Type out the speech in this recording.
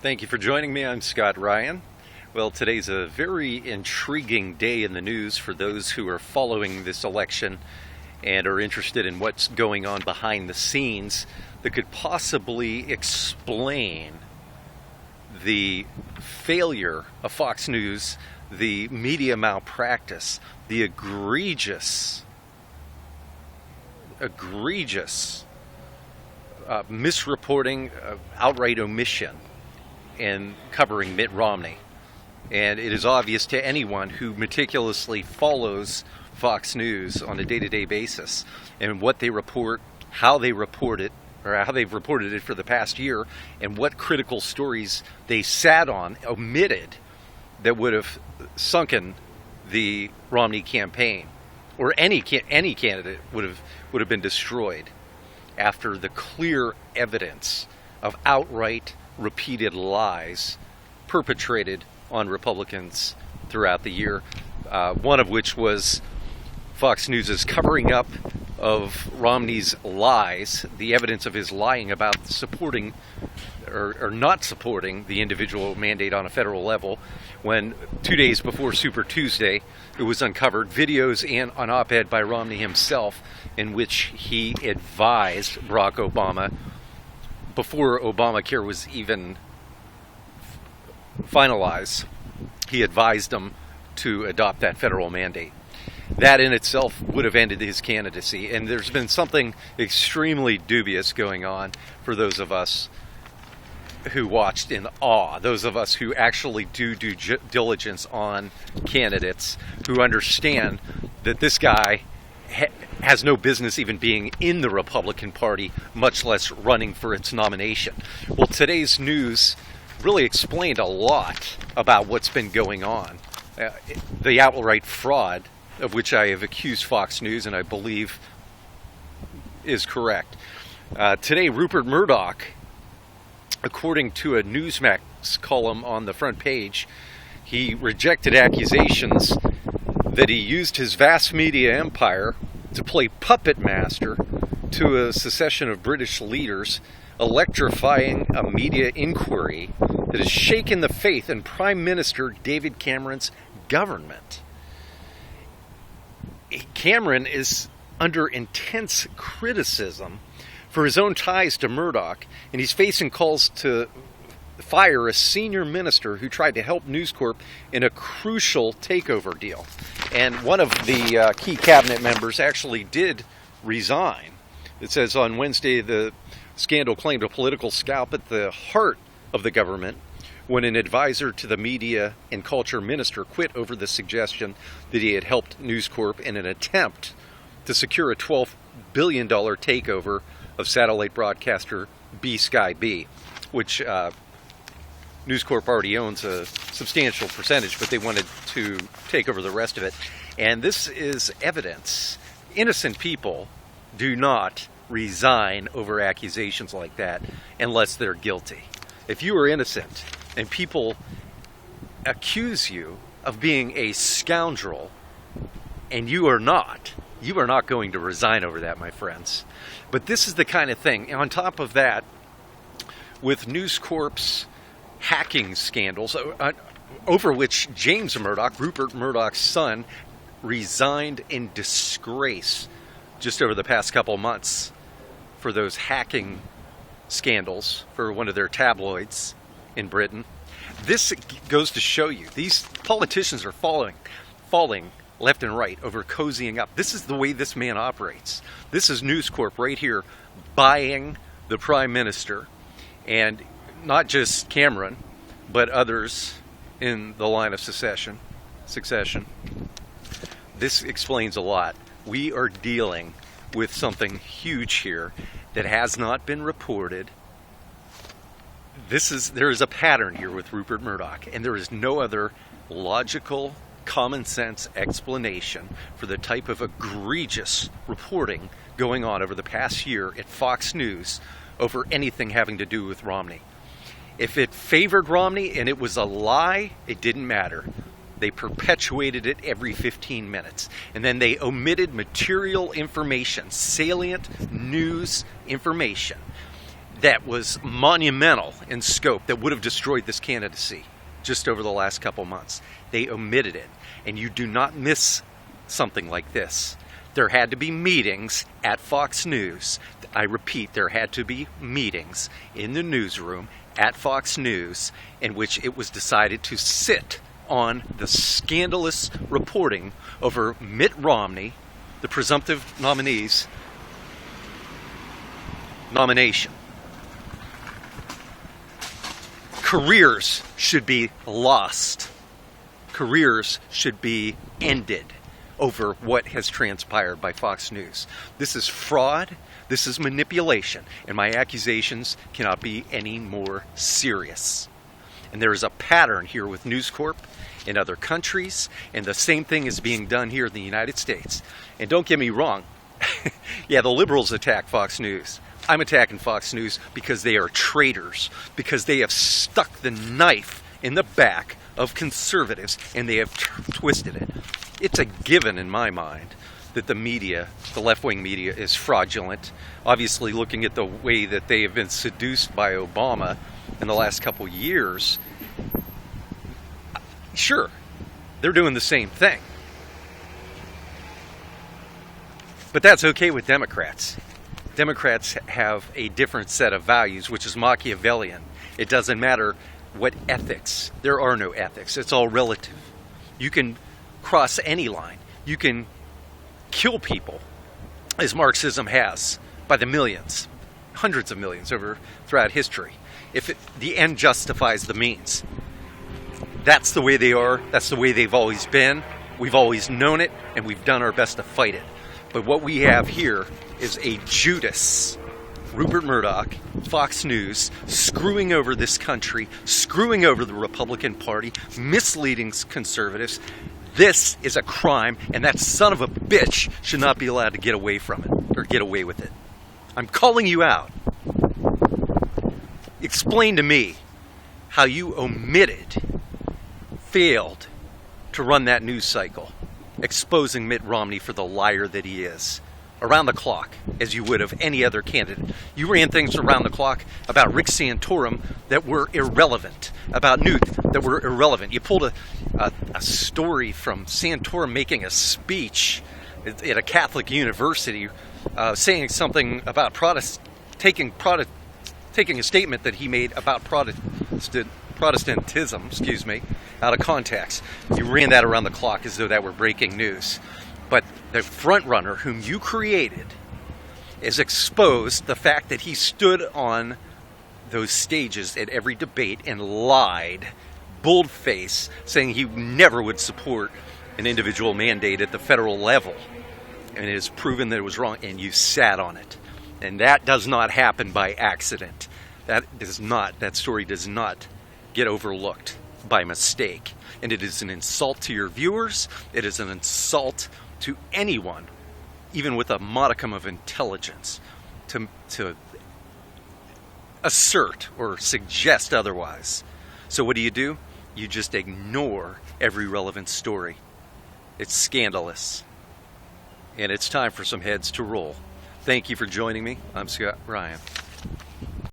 Thank you for joining me. I'm Scott Ryan. Well, today's a very intriguing day in the news for those who are following this election and are interested in what's going on behind the scenes that could possibly explain the failure of Fox News, the media malpractice, the egregious misreporting, outright omission in covering Mitt Romney. And it is obvious to anyone who meticulously follows Fox News on a day-to-day basis and what they report, how they report it, or how they've reported it for the past year, and what critical stories they sat on, omitted, that would have sunken the Romney campaign, or any candidate would have been destroyed after the clear evidence of outright repeated lies perpetrated on Republicans throughout the year, one of which was Fox News' covering up of Romney's lies, the evidence of his lying about supporting or not supporting the individual mandate on a federal level, when 2 days before Super Tuesday it was uncovered, videos and an op-ed by Romney himself in which he advised Barack Obama, before Obamacare was even finalized, he advised him to adopt that federal mandate. That in itself would have ended his candidacy. And there's been something extremely dubious going on for those of us who watched in awe, those of us who actually do due diligence on candidates, who understand that this guy has no business even being in the Republican Party, much less running for its nomination. Well, today's news really explained a lot about what's been going on. The outright fraud of which I have accused Fox News, and I believe is correct. Today, Rupert Murdoch, according to a Newsmax column on the front page, he rejected accusations that he used his vast media empire to play puppet master to a succession of British leaders, electrifying a media inquiry that has shaken the faith in Prime Minister David Cameron's government. Cameron is under intense criticism for his own ties to Murdoch, and he's facing calls to fire a senior minister who tried to help News Corp in a crucial takeover deal. And one of the key cabinet members actually did resign. It says on Wednesday the scandal claimed a political scalp at the heart of the government when an advisor to the media and culture minister quit over the suggestion that he had helped News Corp in an attempt to secure a $12 billion takeover of satellite broadcaster B-Sky B, which News Corp already owns a substantial percentage, but they wanted to take over the rest of it. And this is evidence. Innocent people do not resign over accusations like that unless they're guilty. If you are innocent and people accuse you of being a scoundrel and you are not going to resign over that, my friends. But this is the kind of thing. And on top of that, with News Corp's hacking scandals, over which James Murdoch, Rupert Murdoch's son, resigned in disgrace just over the past couple months for those hacking scandals for one of their tabloids in Britain. This goes to show you, these politicians are falling left and right over cozying up. This is the way this man operates. This is News Corp right here buying the Prime Minister, and not just Cameron, but others in the line of succession. This explains a lot. We are dealing with something huge here that has not been reported. There is a pattern here with Rupert Murdoch, and there is no other logical, common sense explanation for the type of egregious reporting going on over the past year at Fox News over anything having to do with Romney. If it favored Romney and it was a lie, it didn't matter. They perpetuated it every 15 minutes. And then they omitted material information, salient news information that was monumental in scope that would have destroyed this candidacy just over the last couple months. They omitted it. And you do not miss something like this. There had to be meetings at Fox News. I repeat, there had to be meetings in the newsroom at Fox News in which it was decided to sit on the scandalous reporting over Mitt Romney, the presumptive nominee's nomination. Careers should be lost. Careers should be ended over what has transpired by Fox News. This is fraud. This is manipulation. And my accusations cannot be any more serious. And there is a pattern here with News Corp in other countries, and the same thing is being done here in the United States. And don't get me wrong. Yeah, the liberals attack Fox News. I'm attacking Fox News because they are traitors, because they have stuck the knife in the back of conservatives and they have twisted it. It's a given in my mind that the media, the left-wing media, is fraudulent. Obviously, looking at the way that they have been seduced by Obama in the last couple years, sure, they're doing the same thing. But that's okay with Democrats. Democrats have a different set of values, which is Machiavellian. It doesn't matter what ethics. There are no ethics. It's all relative. You can cross any line. You can kill people, as Marxism has, by the millions, hundreds of millions throughout history, if the end justifies the means. That's the way they are. That's the way they've always been. We've always known it, and we've done our best to fight it. But what we have here is a Judas, Rupert Murdoch, Fox News, screwing over this country, screwing over the Republican Party, misleading conservatives. This is a crime, and that son of a bitch should not be allowed to get away from it, or get away with it. I'm calling you out. Explain to me how you failed to run that news cycle, exposing Mitt Romney for the liar that he is, around the clock, as you would of any other candidate. You ran things around the clock about Rick Santorum that were irrelevant, about Newt that were irrelevant. You pulled a story from Santorum making a speech at a Catholic university, saying something about taking a statement that he made about Protestantism, out of context. You ran that around the clock as though that were breaking news. But the front runner whom you created is exposed the fact that he stood on those stages at every debate and lied, bold-faced, saying he never would support an individual mandate at the federal level. And it is proven that it was wrong, and you sat on it. And that does not happen by accident. That story does not get overlooked by mistake. And it is an insult to your viewers. It is an insult to anyone, even with a modicum of intelligence, to assert or suggest otherwise. So what do? You just ignore every relevant story. It's scandalous. And it's time for some heads to roll. Thank you for joining me. I'm Scott Ryan.